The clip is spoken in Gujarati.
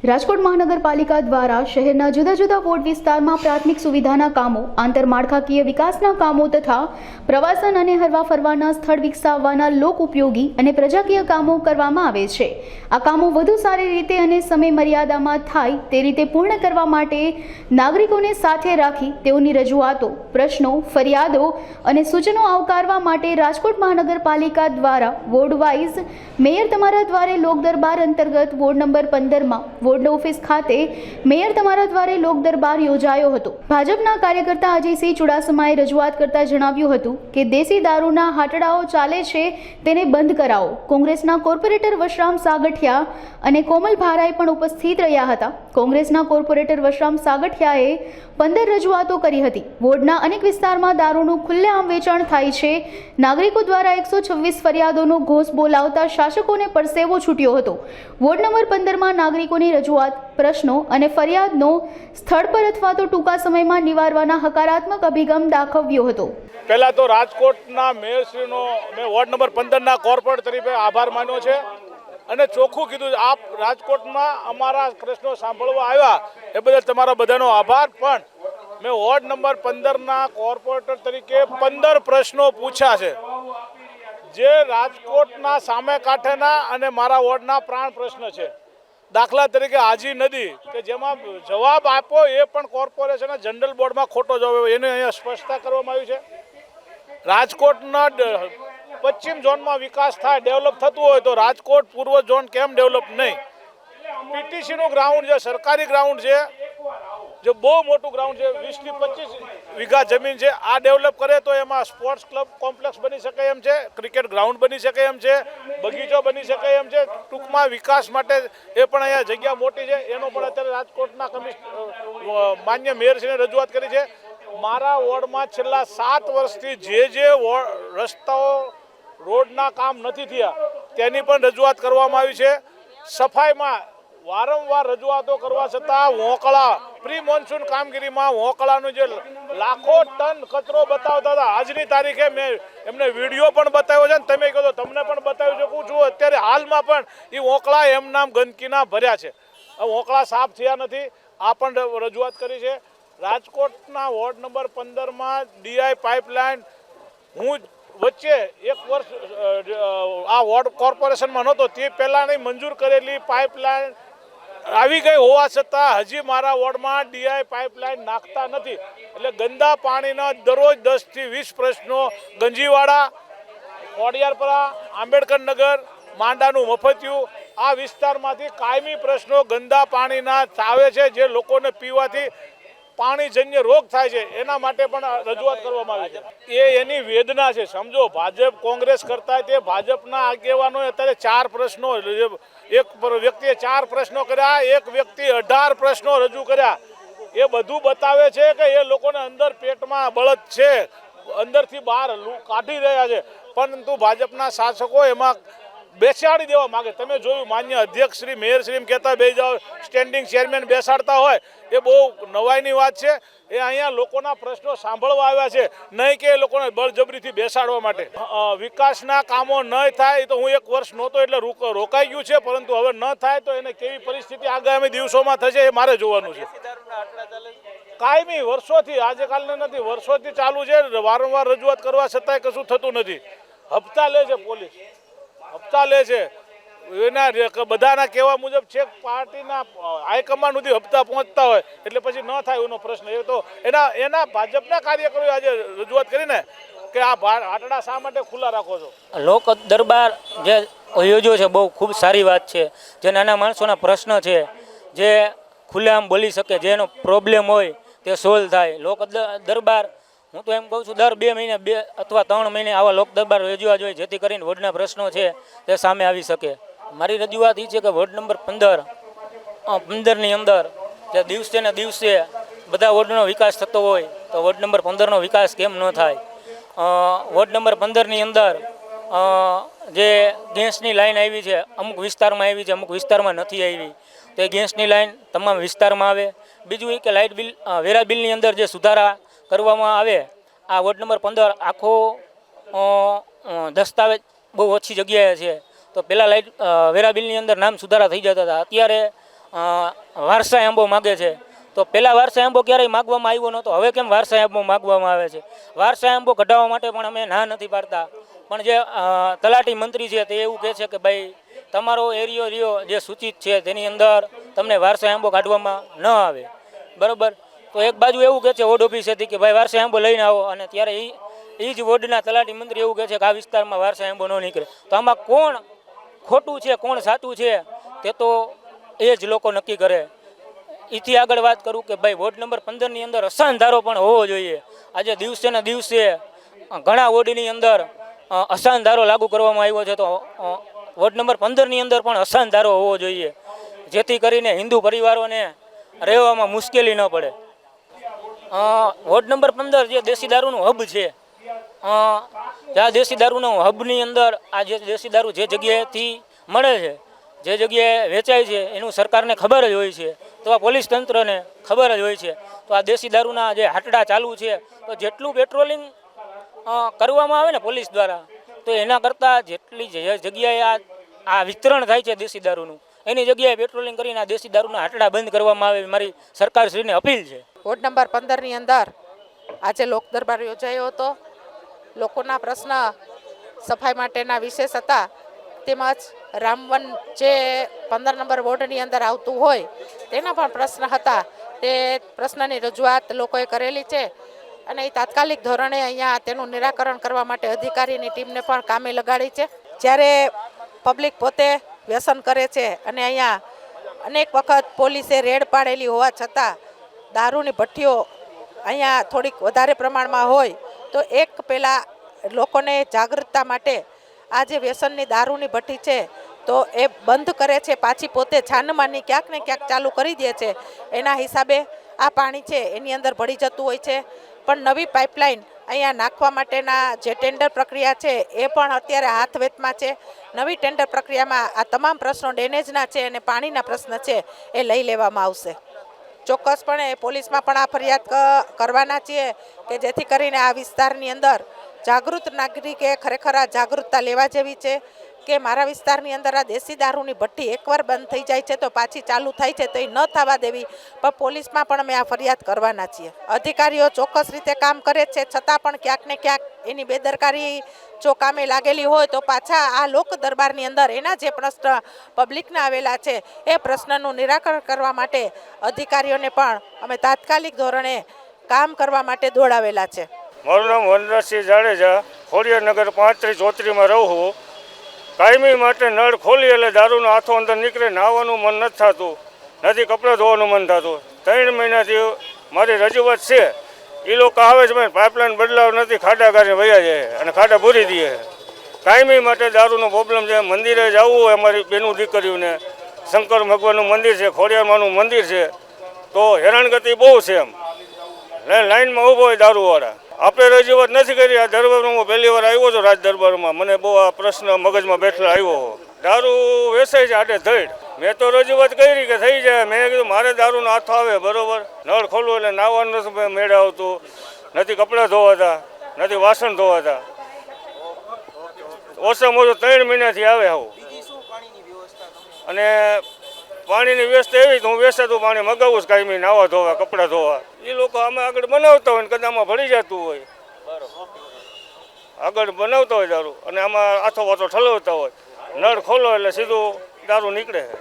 રાજકોટ મહાનગરપાલિકા દ્વારા શહેરના જુદા જુદા વોર્ડ વિસ્તારમાં પ્રાથમિક સુવિધાના કામો, આંતરમાળખાકીય વિકાસના કામો તથા પ્રવાસન અને હરવા ફરવાના સ્થળ વિકસાવવાના લોક ઉપયોગી અને પ્રજાકીય કામો કરવામાં આવે છે। આ કામો વધુ સારી રીતે અને સમય મર્યાદામાં થાય તે રીતે પૂર્ણ કરવા માટે નાગરિકોને સાથે રાખી તેઓની રજૂઆતો, પ્રશ્નો, ફરિયાદો અને સૂચનો આવકારવા માટે રાજકોટ મહાનગરપાલિકા દ્વારા વોર્ડ વાઇઝ મેયર તમારા દ્વારે લોક દરબાર અંતર્ગત વોર્ડ નંબર 15માં વોર્ડ ઓફિસ ખાતે મેયર તમારા દ્વારે લોક દરબાર યોજાયો હતો। ભાજપના કાર્યકર્તા અજયસિંહ ચુડાસમાએ રજૂઆત કરતા જણાવ્યું હતું કે દેશી દારૂના હાટડાઓ ચાલે છે તેને બંધ કરાવો। કોંગ્રેસના કોર્પોરેટર વશરામ સાગઠિયા અને કોમલ ભારાએ પણ ઉપસ્થિત રહ્યા હતા। કોંગ્રેસના કોર્પોરેટર વશરામ સાગઠિયાએ 15 રજૂઆતો કરી હતી। વોર્ડના અનેક વિસ્તારમાં દારૂનું ખુલ્લેઆમ વેચાણ થાય છે। નાગરિકો દ્વારા 126 ફરિયાદોનો ઘોષ બોલાવતા શાસકોને પરસેવો છૂટ્યો હતો। વોર્ડ નંબર 15માં નાગરિકોની રજૂઆત, પ્રશ્નો અને ફરિયાદનો સ્થળ પર અથવા તો ટૂંકા સમયમાં નિવારવાના હકારાત્મક અભિગમ દાખવ્યો હતો। પહેલા તો રાજકોટના મેયરશ્રીનો મેં વોર્ડ નંબર 15ના કોર્પોરેટર તરીકે આભાર માન્યો છે અને ચોખ્ખું કીધું આપ રાજકોટમાં અમારા પ્રશ્નો સાંભળવા આવ્યા એ બદલ તમારા બધાનો આભાર। પણ મેં વોર્ડ નંબર 15ના કોર્પોરેટર તરીકે 15 પ્રશ્નો પૂછ્યા છે જે રાજકોટના સામે કાંઠેના અને મારા વોર્ડના પ્રાણ પ્રશ્ન છે। દાખલા તરીકે હાજી નદી કે જેમાં જવાબ આપો એ પણ કોર્પોરેશનના જનરલ બોર્ડમાં ખોટો જવાબ એને અહીંયા સ્પષ્ટતા કરવામાં આવી છે। રાજકોટના પશ્ચિમ ઝોનમાં વિકાસ થાય, ડેવલપ થતું હોય તો રાજકોટ પૂર્વ ઝોન કેમ ડેવલપ નહીં? પીટીસીનું ગ્રાઉન્ડ છે, સરકારી ગ્રાઉન્ડ છે, જે બહુ મોટું ગ્રાઉન્ડ છે, 20 થી 25 વીઘા જમીન છે। આ ડેવલપ કરે તો એમાં સ્પોર્ટ્સ ક્લબ કોમ્પ્લેક્સ બની શકે એમ છે, ક્રિકેટ ગ્રાઉન્ડ બની શકે એમ છે, બગીચો બની શકે એમ છે। ટૂંકમાં વિકાસ માટે એ પણ અહીંયા જગ્યા મોટી છે। એનો પણ અત્યારે રાજકોટના માન્ય મેયરશ્રીને રજૂઆત કરી છે। મારા વોર્ડમાં છેલ્લા 7 વર્ષથી જે રસ્તાઓ રોડના કામ નથી થયા તેની પણ રજૂઆત કરવામાં આવી છે। સફાઈમાં વારંવાર રજૂઆતો કરવા છતાં વોંકળા પ્રી મોન્સૂન કામગીરીમાં વોંકળાનો જે લાખો ટન કચરો બતાવતા હતા, આજની તારીખે મેં એમને વિડીયો પણ બતાવ્યો છે ને તમે કહો તો તમને પણ બતાવી શકું છું। અત્યારે હાલમાં પણ એ વોંકળા એમ નામ ગંદકીના ભર્યા છે, વોંકળા સાફ થયા નથી। આ પણ રજૂઆત કરી છે। રાજકોટના વોર્ડ નંબર 15માં ડીઆઈ પાઇપલાઇન હું વચ્ચે 1 વર્ષ આ વોર્ડ કોર્પોરેશનમાં નહોતો તે પહેલાંની મંજૂર કરેલી પાઇપલાઇન આવી ગઈ હોવા છતાં હજી મારા વોર્ડમાં ડીઆઈ પાઇપલાઇન નાખતા નથી। એટલે ગંદા પાણીના દરરોજ 10 થી 20 પ્રશ્નો ગંજીવાડા, ખોડિયારપરા, આંબેડકર નગર, માંડાનું મફતિયું આ વિસ્તારમાંથી કાયમી પ્રશ્નો ગંદા પાણીના આવે છે જે લોકોને પીવાથી પાણીજન્ય રોગ થાય છે। એના માટે પણ રજૂઆત કરવામાં આવી છે। એની વેદના છે, સમજો। ભાજપ કોંગ્રેસ કરતા તે ભાજપના આગેવાનોએ અત્યારે 4 પ્રશ્નો, એક વ્યક્તિએ 4 પ્રશ્નો કર્યા, એક વ્યક્તિ 18 પ્રશ્નો રજૂ કર્યા। એ બધું બતાવે છે કે એ લોકોને અંદર પેટમાં બળદ છે, અંદરથી બહાર કાઢી રહ્યા છે, પરંતુ ભાજપના શાસકો એમાં બેસાડી દેવા માગે। તમે જોયું માન્ય અધ્યક્ષ શ્રી મેયરશ્રી એમ કહેતા બે જાઓ સ્ટેન્ડિંગ ચેરમેન બેસાડતા હોય એ બહુ નવાઈની વાત છે। એ અહીંયા લોકોના પ્રશ્નો સાંભળવા આવ્યા છે, નહીં કે એ લોકોને બળજબરીથી બેસાડવા માટે। વિકાસના કામો ન થાય તો હું 1 વર્ષ નહોતો એટલે રોકાઈ ગયું છે, પરંતુ હવે ન થાય તો એને કેવી પરિસ્થિતિ આગામી દિવસોમાં થશે એ મારે જોવાનું છે। કાયમી વર્ષોથી, આજે કાલને નથી, વર્ષોથી ચાલુ છે। વારંવાર રજૂઆત કરવા છતાંય કશું થતું નથી। હપ્તા લે છે પોલીસ, હપ્તા લે છે। એના બધાના કહેવા મુજબ છે પાર્ટીના હાઈકમાન્ડ સુધી હપ્તા પહોંચતા હોય એટલે પછી ન થાય એનો પ્રશ્ન। એ તો એના ભાજપના કાર્યકરોએ આજે રજૂઆત કરીને કે આ હાટડા શા માટે ખુલ્લા રાખો છો? લોક દરબાર જે યોજ્યો છે બહુ ખૂબ સારી વાત છે। જે નાના માણસોના પ્રશ્ન છે જે ખુલ્લેઆમ બોલી શકે, જેનો પ્રોબ્લેમ હોય તે સોલ્વ થાય। લોક દરબાર હું તો એમ કહું છું દર 2 મહિને 2 અથવા 3 મહિને આવા લોક દરબાર યોજવા જોઈએ જેથી કરીને વોર્ડના પ્રશ્નો છે તે સામે આવી શકે। મારી રજૂઆત એ છે કે વોર્ડ નંબર 15ની અંદર જે દિવસે ને દિવસે બધા વોર્ડનો વિકાસ થતો હોય તો વોર્ડ નંબર 15નો વિકાસ કેમ ન થાય? વોર્ડ નંબર 15ની અંદર જે ગેસની લાઈન આવી છે અમુક વિસ્તારમાં આવી છે, અમુક વિસ્તારમાં નથી આવી, તો એ ગેસની લાઈન તમામ વિસ્તારમાં આવે। બીજું એ કે લાઇટ બિલ, વેરા બિલની અંદર જે સુધારા કરવામાં આવે, આ વોર્ડ નંબર 15 આખો દસ્તાવેજ બહુ ઓછી જગ્યાએ છે। તો પહેલાં લાઇટ વેરા બિલની અંદર નામ સુધારા થઈ જતા હતા, અત્યારે વારસાઈ આંબો માગે છે. તો પહેલાં વારસાઈ આંબો ક્યારેય માગવામાં આવ્યો નહોતો, હવે કેમ વારસાઈ આંબો માગવામાં આવે છે? વારસાઈ આંબો કઢાવવા માટે પણ અમે ના નથી પાડતા, પણ જે તલાટી મંત્રી છે તે એવું કહે છે કે ભાઈ તમારો એરિયો રહ્યો જે સૂચિત છે તેની અંદર તમને વારસાઈ આંબો કાઢવામાં ન આવે, બરાબર. તો એક બાજુ એવું કહે છે વોર્ડ ઓફિસેથી કે ભાઈ વારસાઈ આંબો લઈને આવો, અને ત્યારે એ જ વોર્ડના તલાટી મંત્રી એવું કહે છે કે આ વિસ્તારમાં વારસાઈ આંબો ન નીકળે. તો આમાં કોણ ખોટું છે કોણ સાચું છે તે તો એ જ લોકો નક્કી કરે. એથી આગળ વાત કરું કે ભાઈ વોર્ડ નંબર 15ની અંદર અસાન ધારો પણ હોવો જોઈએ. આજે દિવસે ને દિવસે ઘણા વોર્ડની અંદર અસાન ધારો લાગુ કરવામાં આવ્યો છે, તો વોર્ડ નંબર 15ની અંદર પણ અસાન ધારો હોવો જોઈએ, જેથી કરીને હિન્દુ પરિવારોને રહેવામાં મુશ્કેલી ન પડે. વોર્ડ નંબર 15 જે દેશી દારૂનું હબ છે, આ દેશી દારૂના હબની અંદર આ જે દેશી દારૂ જે જગ્યાએથી મળે છે, જે જગ્યાએ વેચાય છે એનું સરકારને ખબર જ હોય છે, તો આ પોલીસ તંત્રને ખબર જ હોય છે. તો આ દેશી દારૂના જે હાટડા ચાલુ છે, તો જેટલું પેટ્રોલિંગ કરવામાં આવે ને પોલીસ દ્વારા, તો એના કરતાં જેટલી જગ્યાએ આ વિતરણ થાય છે દેશી દારૂનું, એની જગ્યાએ પેટ્રોલિંગ કરીને આ દેશી દારૂના હાટડા બંધ કરવામાં આવે, મારી સરકારશ્રીને અપીલ છે. વોર્ડ નંબર 15ની અંદર આજે લોક દરબાર યોજાયો હતો. લોકોના પ્રશ્ન સફાઈ માટેના વિશેષ હતા, તેમજ રામવન જે 15 નંબર વોર્ડની અંદર આવતું હોય તેના પણ પ્રશ્ન હતા. તે પ્રશ્નની રજૂઆત લોકોએ કરેલી છે અને એ તાત્કાલિક ધોરણે અહીંયા તેનું નિરાકરણ કરવા માટે અધિકારીની ટીમને પણ કામે લગાડી છે. જ્યારે પબ્લિક પોતે વ્યસન કરે છે અને અહીંયા અનેક વખત પોલીસે રેડ પાડેલી હોવા છતાં દારૂની ભઠ્ઠીઓ અહીંયા થોડીક વધારે પ્રમાણમાં હોય, તો એક પહેલાં લોકોને જાગૃતતા માટે આ જે વ્યસનની દારૂની ભઠ્ઠી છે તો એ બંધ કરે છે, પાછી પોતે છાનમાની ક્યાંક ને ક્યાંક ચાલુ કરી દે છે. એના હિસાબે આ પાણી છે એની અંદર ભળી જતું હોય છે. પણ નવી પાઇપલાઇન અહીંયા નાખવા માટેના જે ટેન્ડર પ્રક્રિયા છે એ પણ અત્યારે હાથ વેતમાં છે. નવી ટેન્ડર પ્રક્રિયામાં આ તમામ પ્રશ્નો ડ્રેનેજના છે અને પાણીના પ્રશ્ન છે એ લઈ લેવામાં આવશે. ચોક્કસપણે પોલીસમાં પણ આ ફરિયાદ કરવાના છીએ કે જેથી કરીને આ વિસ્તારની અંદર જાગૃત નાગરિકે ખરેખર આ જાગૃતતા લેવા જેવી છે કે મારા વિસ્તારની અંદર આ દેશી દારૂની ભઠ્ઠી એકવાર બંધ થઈ જાય છે તો પાછી ચાલુ થાય છે, તો એ ન થવા દેવી. પણ પોલીસમાં પણ અમે આ ફરિયાદ કરવાના છીએ. અધિકારીઓ ચોક્કસ રીતે કામ કરે છે, છતાં પણ ક્યાંક ને ક્યાંક એની બેદરકારી જો કામે લાગેલી હોય તો પાછા આ લોક દરબારની અંદર એના જે પ્રશ્ન પબ્લિકના આવેલા છે એ પ્રશ્નનું નિરાકરણ કરવા માટે અધિકારીઓને પણ અમે તાત્કાલિક ધોરણે કામ કરવા માટે દોડાવેલા છે. મારું નામ વનરાજસિંહ જાડેજા, ખોડિયારનગર 35-34માં રહું છું. કાયમી માટે નળ ખોલી એટલે દારૂનો હાથો અંદર નીકળે, નાહવાનું મન નથી થતું, નથી કપડાં ધોવાનું મન થતું. 3 મહિનાથી મારી રજૂઆત છે. એ લોકો આવે છે ભાઈ પાઇપલાઇન બદલાવ નથી, ખાડા કાઢીને વયા જાય અને ખાડા ભરી દે. કાયમી માટે દારૂનો પ્રોબ્લેમ છે. મંદિરે જવું હોય અમારી બેનું દીકરીઓને, શંકર ભગવાનનું મંદિર છે, ખોડિયારમાંનું મંદિર છે, તો હેરાનગતિ બહુ છે. એમ લાઈનમાં ઊભો હોય દારૂવાળા. આપણે રજૂઆત નથી કરી. આ દરબારમાં હું પહેલી વાર આવ્યો છું, રાજ દરબારમાં. મને બહુ આ પ્રશ્ન મગજમાં બેઠેલા આવ્યો. દારૂ વેચાય છે આડે ધડ. મેં તો રજૂઆત કરી કે થઈ જાય. મેં કીધું મારે દારૂનો હાથો આવે બરોબર, નળ ખોલવું એટલે નાવાનું નથી મેળે આવતું, નથી કપડાં ધોવાતા, નથી વાસણ ધોવાતા. ઓછામાં ઓછું 3 મહિનાથી આવે આવું. અને પાણીની વ્યવસ્થા એવી તો હું વેચાતું પાણી મગાવું છું કાંઈ નાવા ધોવા, કપડાં ધોવા. એ લોકો અમે આગળ બનાવતા હોય ને કદાચ આમાં ભળી જતું હોય, આગળ બનાવતા હોય દારૂ, અને આમાં આથો વાથો ઠલવતા હોય. નળ ખોલો એટલે સીધું દારૂ નીકળે છે.